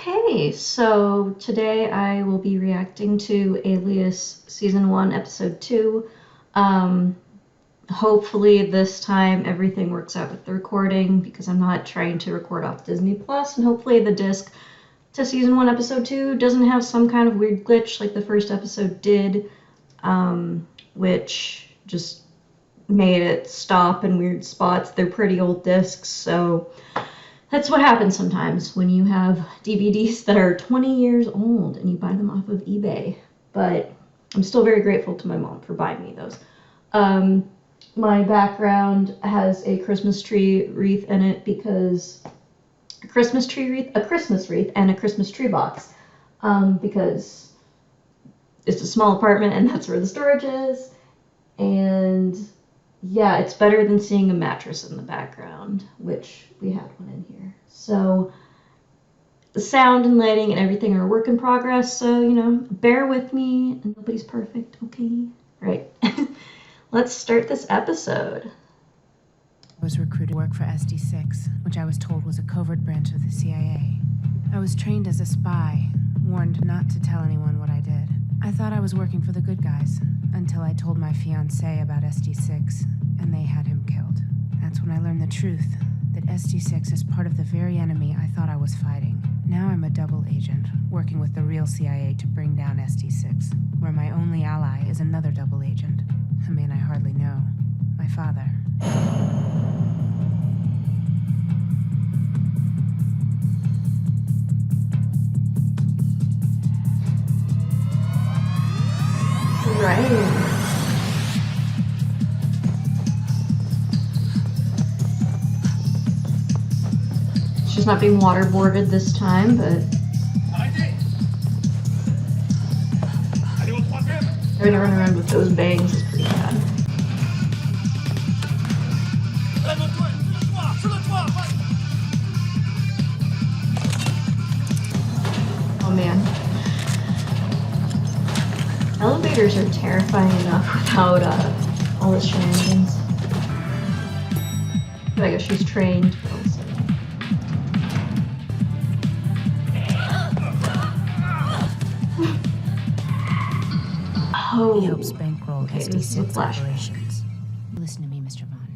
Okay, so today I will be reacting to Alias Season 1, Episode 2. Um, Hopefully this time everything works out with the recording because I'm not trying to record off Disney Plus, and hopefully the disc to Season 1, Episode 2 doesn't have some kind of weird glitch like the first episode did, which just made it stop in weird spots. They're pretty old discs, so that's what happens sometimes when you have DVDs that are 20 years old and you buy them off of eBay. But I'm still very grateful to my mom for buying me those. My background has a Christmas tree wreath in it because a Christmas wreath, and a Christmas tree box, because it's a small apartment and that's where the storage is. And yeah, it's better than seeing a mattress in the background, which we had one in here. So the sound and lighting and everything are a work in progress, so, bear with me, and nobody's perfect, okay? Right. Let's start this episode. I was recruited to work for SD6, which I was told was a covert branch of the CIA. I was trained as a spy, warned not to tell anyone what I did. I thought I was working for the good guys, until I told my fiancé about SD6, and they had him killed. That's when I learned the truth, that SD6 is part of the very enemy I thought I was fighting. Now I'm a double agent, working with the real CIA to bring down SD6, where my only ally is another double agent, a man I hardly know, my father. Right. She's not being waterboarded this time, but having to run around with those bangs is pretty bad. Oh man. Elevators are terrifying enough without all the shenanigans. But I guess she's trained, but also. He helps bankroll SD6 operations. Listen to me, Mr. Vaughn.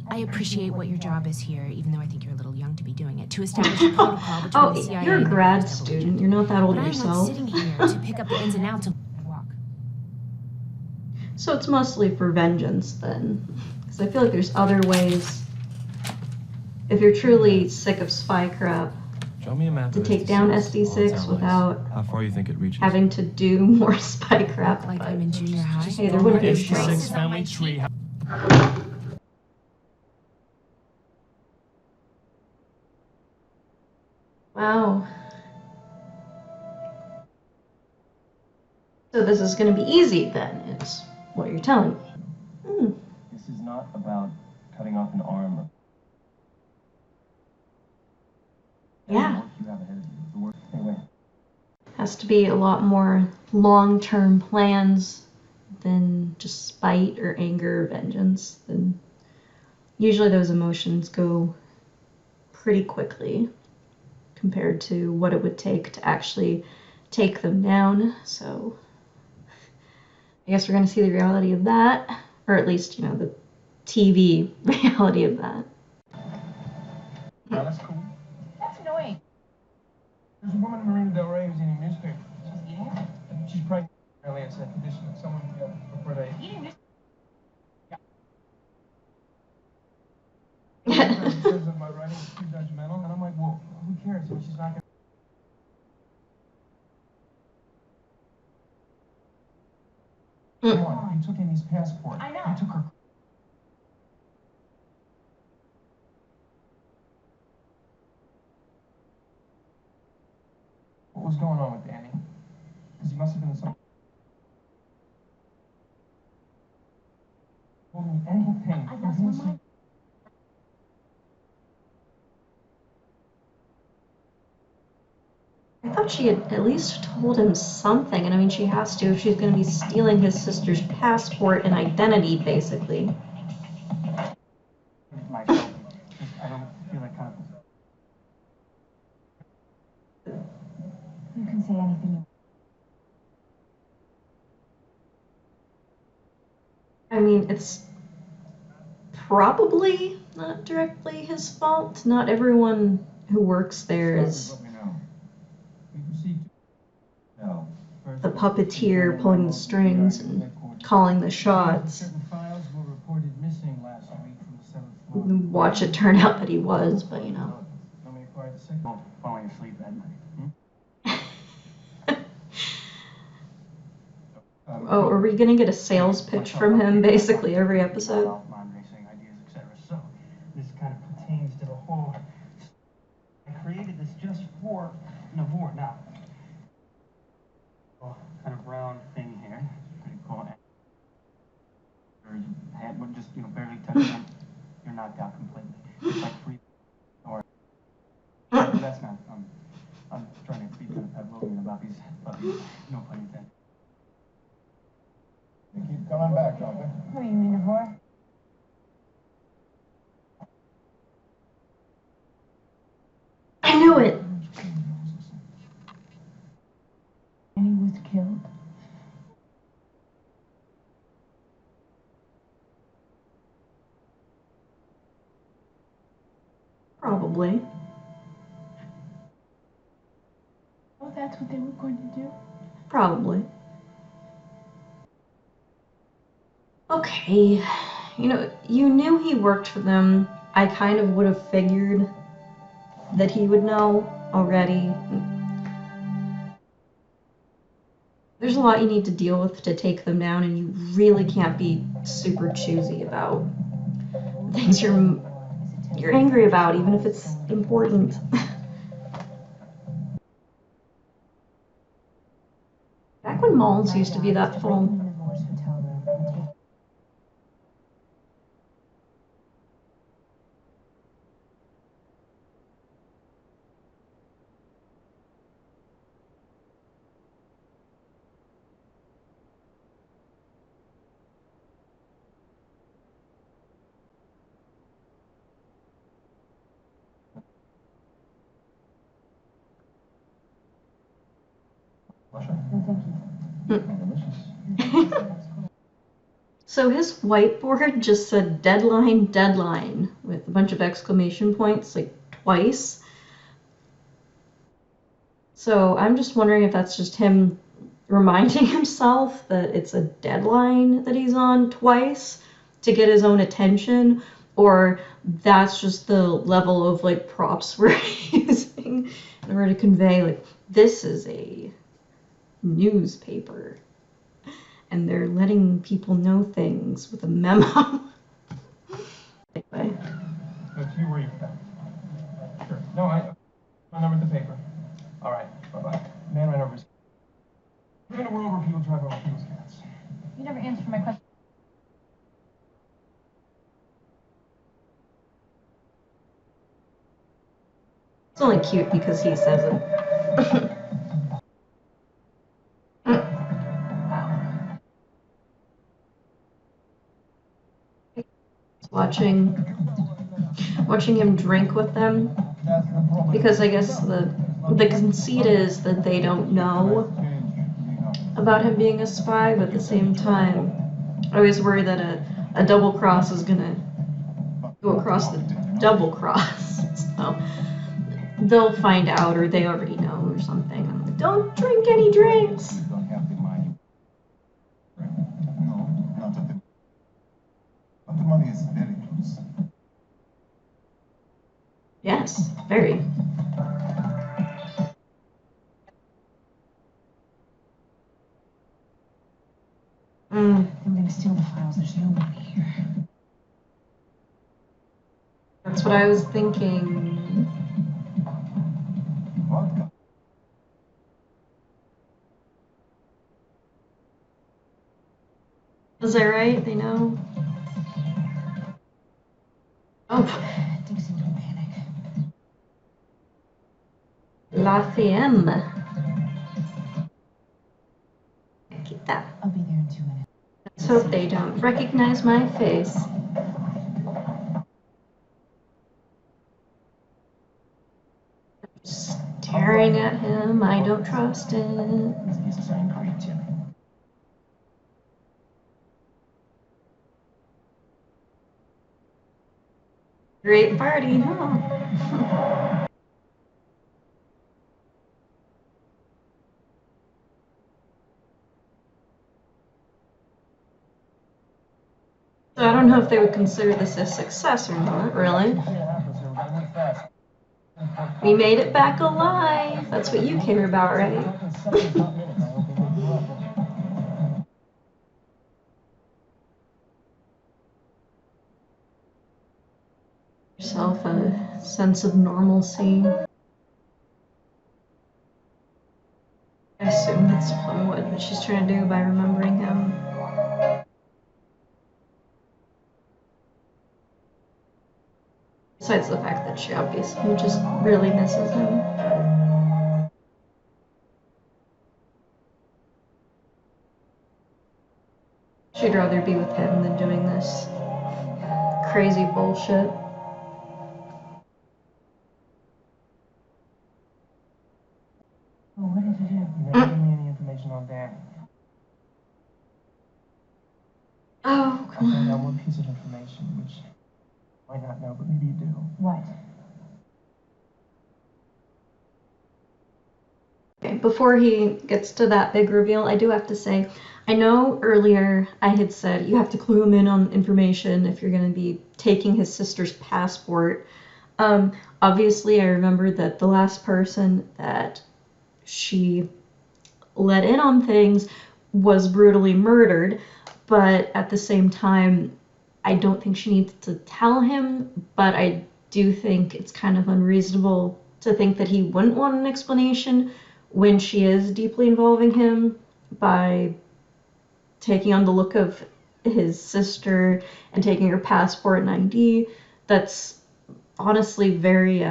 I appreciate what your job is here, even though I think you're a little young to be doing it, to establish a protocol between the CIA you're a and grad the student. You're not that old but yourself. I'm not sitting here to pick up the ins and outs of walk. So it's mostly for vengeance then, because I feel like there's other ways. If you're truly sick of spy crap, Show me a map to take down SD6 without how far you think it reaches. having to do more spy crap. Like I'm in junior high. Hey, there wouldn't be a SD6 show. family tree. Wow. So this is going to be easy then, is what you're telling me. This is not about cutting off an arm. Yeah. You have ahead of you. The work. Anyway. Has to be a lot more long-term plans than just spite or anger or vengeance. Then usually those emotions go pretty quickly compared to what it would take to actually take them down. So I guess we're going to see the reality of that, or at least, the TV reality of that. Now that's cool. That's annoying. There's a woman in Marina Del Rey who's eating newspaper. She's eating it? She's pregnant. Apparently it's a condition that someone before they. Eating this. Says that my writing is too judgmental, and I'm like, well, who cares? I mean, she's not gonna. Come on, you took Amy's passport. I know. You took her. What was going on with Danny? Because he must have been some. Told me anything. I guess when my. I thought she had at least told him something, and I mean, she has to if she's going to be stealing his sister's passport and identity, basically. I don't feel like kind of. can say anything. I mean, it's probably not directly his fault. Not everyone who works there is the puppeteer pulling the strings and calling the shots. Certain files were reported missing last week from the 7th floor. Watch it turn out that he was, but you know. Let me acquire the second. Falling asleep at night. Oh, are we gonna get a sales pitch from him basically every episode? Racing ideas, etc. So this kind of pertains to the whole. I created this just for Navor. Now, kind of brown thing here. Pretty cool. Your head would just barely touch them. You're knocked out completely. It's like free. Or that's not. I'm trying to be kind of Pavlovian about these puppies. No pun intended. They keep coming back, don't they? Who, you mean Navor? I knew it! And he was killed. Probably. Oh, that's what they were going to do? Probably. Okay. You knew he worked for them. I kind of would have figured that he would know already. There's a lot you need to deal with to take them down, and you really can't be super choosy about things you're angry about, even if it's important. Back when malls used to be that full. Navor's hotel room and take. No, thank you. So his whiteboard just said deadline, deadline, with a bunch of exclamation points, like twice. So I'm just wondering if that's just him reminding himself that it's a deadline that he's on twice to get his own attention, or that's just the level of like props we're using in order to convey like this is a newspaper and they're letting people know things with a memo. Anyway. That's you where you Sure. No, my number's the paper. All right. Bye-bye. Man ran over his. We're in a world where people drive over people's cats. You never answered my question. It's only cute because he says it. Watching him drink with them, because I guess the conceit is that they don't know about him being a spy, but at the same time, I always worry that a double cross is gonna go across the double cross. So they'll find out, or they already know, or something. I'm like, don't drink any drinks. But the money is very close. Yes, very. They were going to steal the files. There's nobody here. That's what I was thinking. Vodka. Is that right? They know? Oh. Dixon, don't panic. La Fiemme. Keep that. I'll be there in 2 minutes. Let's hope they don't recognize my face. Staring at him, I don't trust it. He's trying to creep, Jimmy. Great party, huh? So I don't know if they would consider this a success or not, really. We made it back alive. That's what you care about, right? Yourself a sense of normalcy. I assume that's somewhat what she's trying to do by remembering him. Besides the fact that she obviously just really misses him. She'd rather be with him than doing this crazy bullshit. Oh, what did you do? You never gave me any information on Danny. Oh, I come found out on. one piece of information, which you might not know, but maybe you do. What? Okay, before he gets to that big reveal, I do have to say, I know earlier I had said you have to clue him in on information if you're going to be taking his sister's passport. Obviously, I remember that the last person that she let in on things was brutally murdered, but at the same time, I don't think she needs to tell him, but I do think it's kind of unreasonable to think that he wouldn't want an explanation when she is deeply involving him by taking on the look of his sister and taking her passport and ID. That's honestly very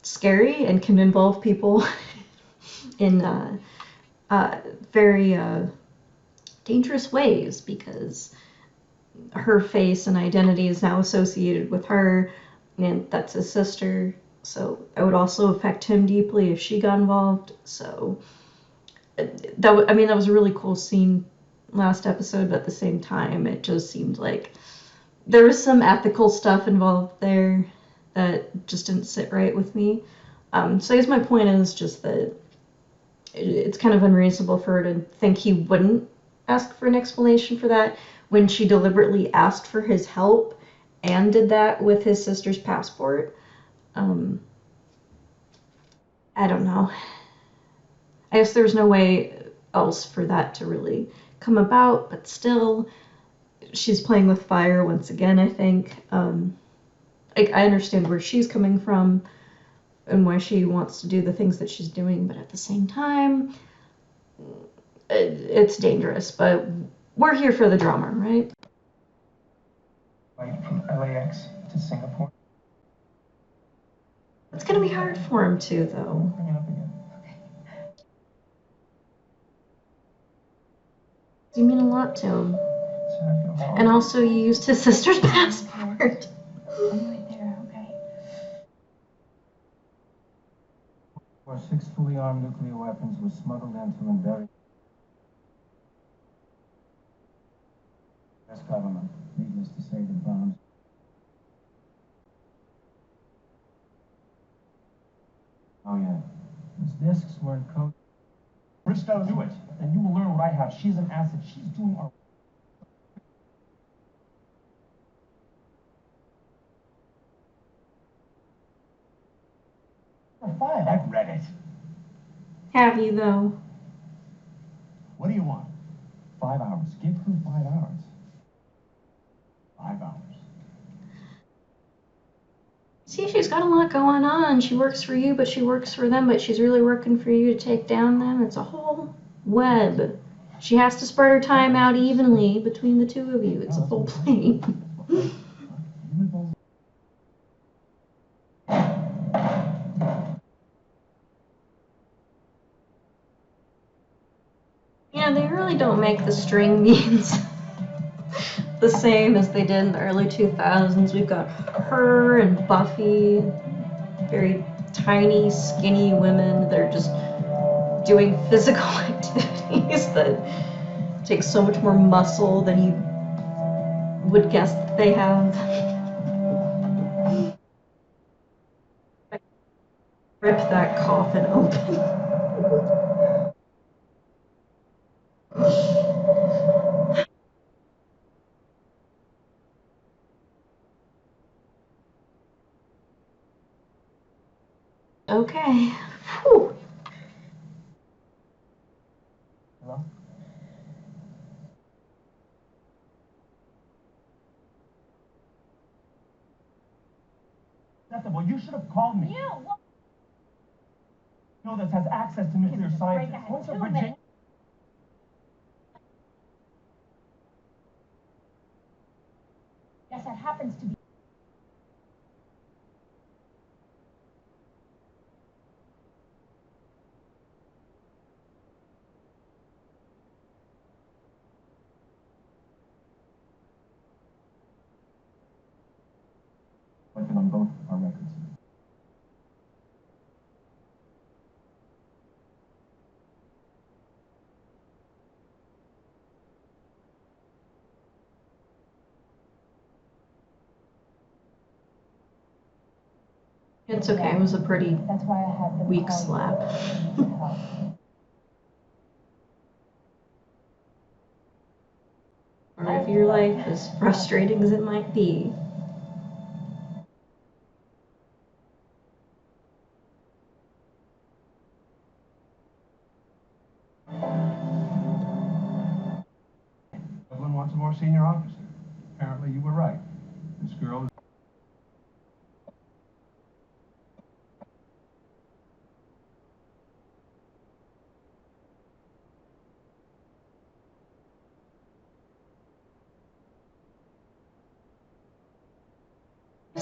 scary and can involve people in very dangerous ways because her face and identity is now associated with her, and that's his sister. So it would also affect him deeply if she got involved. So that was a really cool scene last episode, but at the same time, it just seemed like there was some ethical stuff involved there that just didn't sit right with me. So I guess my point is just that it's kind of unreasonable for her to think he wouldn't ask for an explanation for that when she deliberately asked for his help and did that with his sister's passport. I don't know. I guess there's no way else for that to really come about, but still, she's playing with fire once again, I think. I understand where she's coming from and why she wants to do the things that she's doing, but at the same time, it's dangerous, but we're here for the drama, right? Flight from LAX to Singapore. It's gonna be hard for him too, though. Bring it up again. You mean a lot to him. So I feel horrible. And also, you used his sister's passport. I'm right there, okay? Where 6 fully armed nuclear weapons were smuggled into and buried. U.S. government, needless to say, the bombs. Oh yeah, those discs were in code. Rich does Do it, and you will learn what I have. She's an asset. She's doing our. File. I've read it. Have you, though? What do you want? 5 hours. Give her 5 hours. 5 hours. See, she's got a lot going on. She works for you, but she works for them, but she's really working for you to take down them. It's a whole web. She has to spread her time out evenly between the two of you. It's a full plate. Yeah, they really don't make the string beans the same as they did in the early 2000s. We've got her and Buffy, very tiny, skinny women that are just doing physical activities that take so much more muscle than you would guess that they have. Rip that coffin open. Okay. Whew. Hello? Well, you should have called me. You! What? You know this has access to nuclear science. What's up, Virginia? Yes, that happens to be. Working on both our records. It's okay, it was a pretty That's why I had them weak call you. slap. You need help. Or if your life is frustrating as it might be. Everyone wants a more senior officer. Apparently you were right. This girl is...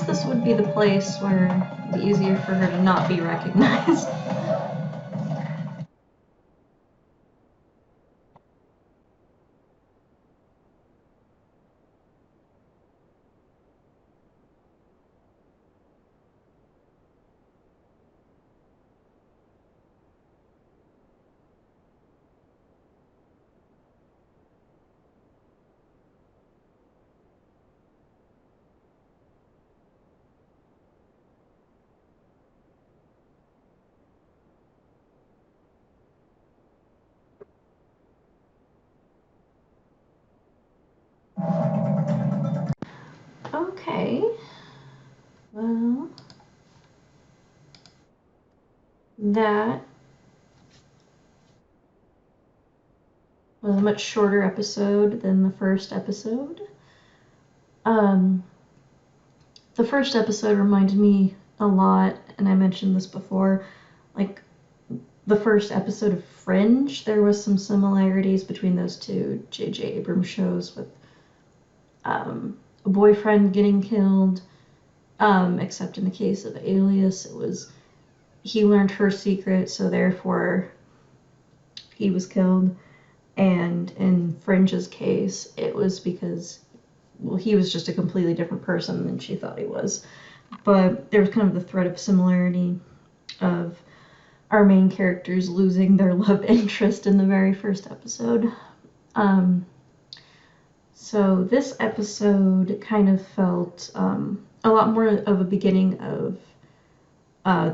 This would be the place where it'd be easier for her to not be recognized. Okay. Well, that was a much shorter episode than the first episode. The first episode reminded me a lot, and I mentioned this before, like the first episode of Fringe. There was some similarities between those two J.J. Abrams shows with a boyfriend getting killed, except in the case of Alias, it was he learned her secret, so therefore he was killed. And in Fringe's case, it was because, well, he was just a completely different person than she thought he was. But there was kind of the thread of similarity of our main characters losing their love interest in the very first episode. So this episode kind of felt a lot more of a beginning of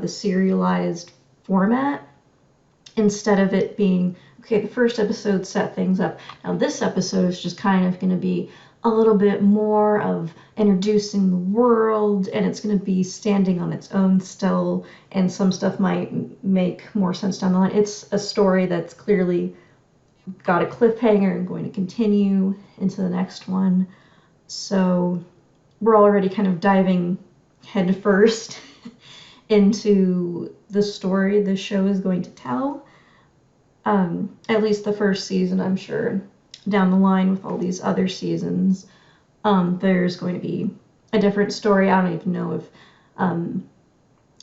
the serialized format, instead of it being, okay, the first episode set things up. Now this episode is just kind of going to be a little bit more of introducing the world, and it's going to be standing on its own still, and some stuff might make more sense down the line. It's a story that's clearly got a cliffhanger and going to continue into the next one. So we're already kind of diving head first into the story the show is going to tell. At least the first season, I'm sure. Down the line with all these other seasons, there's going to be a different story. I don't even know if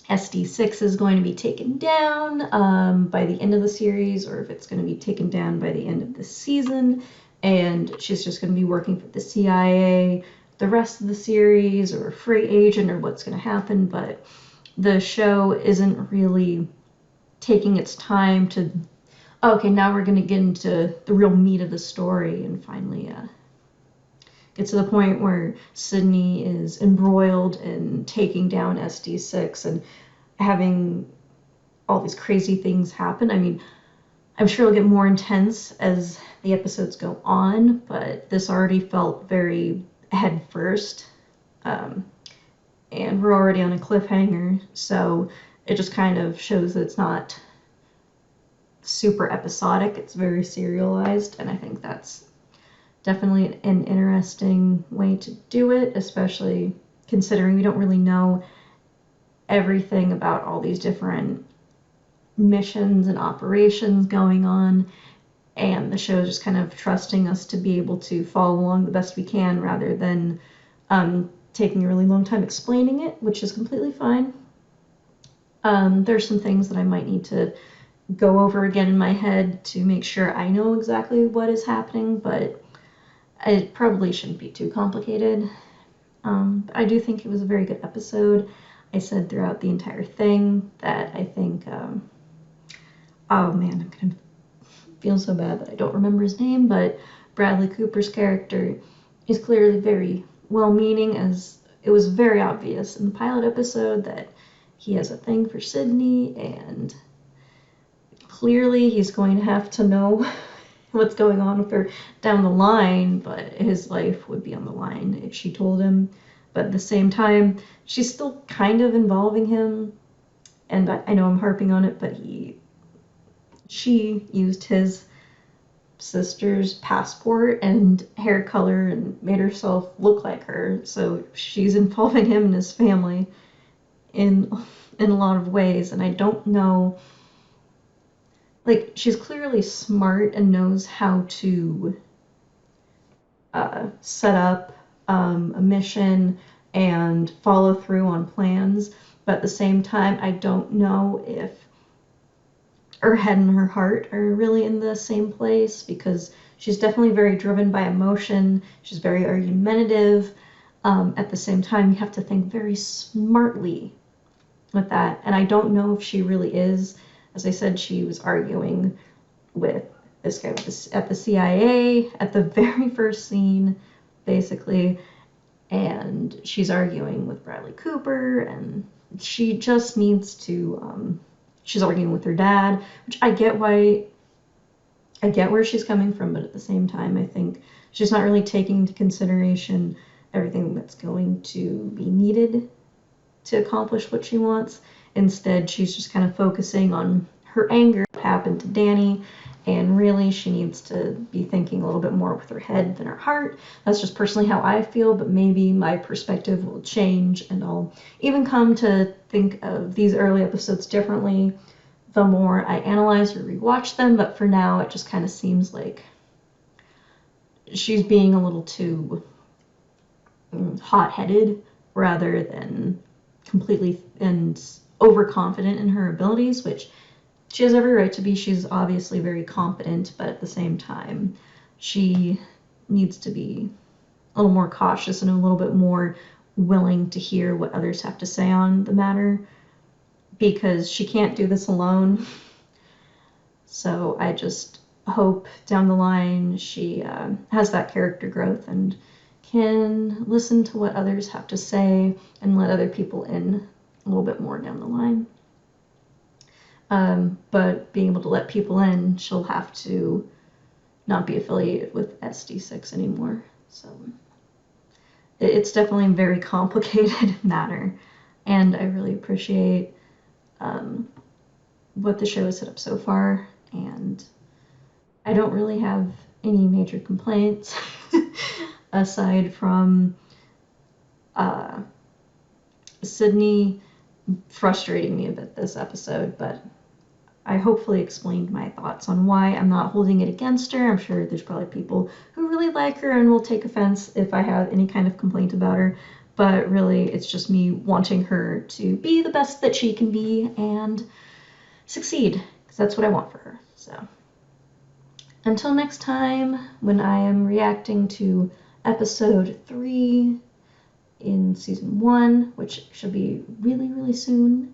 SD6 is going to be taken down by the end of the series, or if it's going to be taken down by the end of the season, and she's just going to be working for the CIA the rest of the series, or a free agent, or what's going to happen. But the show isn't really taking its time to, okay, now we're going to get into the real meat of the story and finally get to the point where Sydney is embroiled in taking down SD6 and having all these crazy things happen. I mean, I'm sure it'll get more intense as the episodes go on, but this already felt very head first. And we're already on a cliffhanger, so it just kind of shows that it's not super episodic. It's very serialized, and I think that's definitely an interesting way to do it, especially considering we don't really know everything about all these different missions and operations going on, and the show is just kind of trusting us to be able to follow along the best we can rather than taking a really long time explaining it, which is completely fine. There's some things that I might need to go over again in my head to make sure I know exactly what is happening, but it probably shouldn't be too complicated. I do think it was a very good episode. I said throughout the entire thing that I think, oh man, I'm gonna feel so bad that I don't remember his name, but Bradley Cooper's character is clearly very well-meaning, as it was very obvious in the pilot episode that he has a thing for Sydney, and clearly he's going to have to know what's going on with her down the line, but his life would be on the line if she told him. But at the same time, she's still kind of involving him, and I know I'm harping on it, but she used his sister's passport and hair color and made herself look like her, so she's involving him and his family in a lot of ways, and I don't know, like, she's clearly smart and knows how to set up a mission and follow through on plans, but at the same time, I don't know if her head and her heart are really in the same place, because she's definitely very driven by emotion. She's very argumentative. At the same time, you have to think very smartly with that, and I don't know if she really is. As I said, she was arguing with this guy at the CIA at the very first scene, basically, and she's arguing with Bradley Cooper, and she just needs to, she's arguing with her dad, which I get where she's coming from, but at the same time, I think she's not really taking into consideration everything that's going to be needed to accomplish what she wants. Instead, she's just kind of focusing on her anger, what happened to Danny, and really she needs to be thinking a little bit more with her head than her heart. That's just personally how I feel, but maybe my perspective will change, and I'll even come to think of these early episodes differently the more I analyze or rewatch them, but for now it just kind of seems like she's being a little too hot-headed rather than completely and overconfident in her abilities, which she has every right to be. She's obviously very competent, but at the same time, she needs to be a little more cautious and a little bit more willing to hear what others have to say on the matter, because she can't do this alone. So I just hope down the line she has that character growth and can listen to what others have to say and let other people in a little bit more down the line. But being able to let people in, she'll have to not be affiliated with SD6 anymore. So it's definitely a very complicated matter, and I really appreciate what the show has set up so far, and I don't really have any major complaints aside from Sydney frustrating me a bit this episode, but I hopefully explained my thoughts on why I'm not holding it against her. I'm sure there's probably people who really like her and will take offense if I have any kind of complaint about her, but really it's just me wanting her to be the best that she can be and succeed, because that's what I want for her. So until next time, when I am reacting to episode 3, in season 1, which should be really, really soon.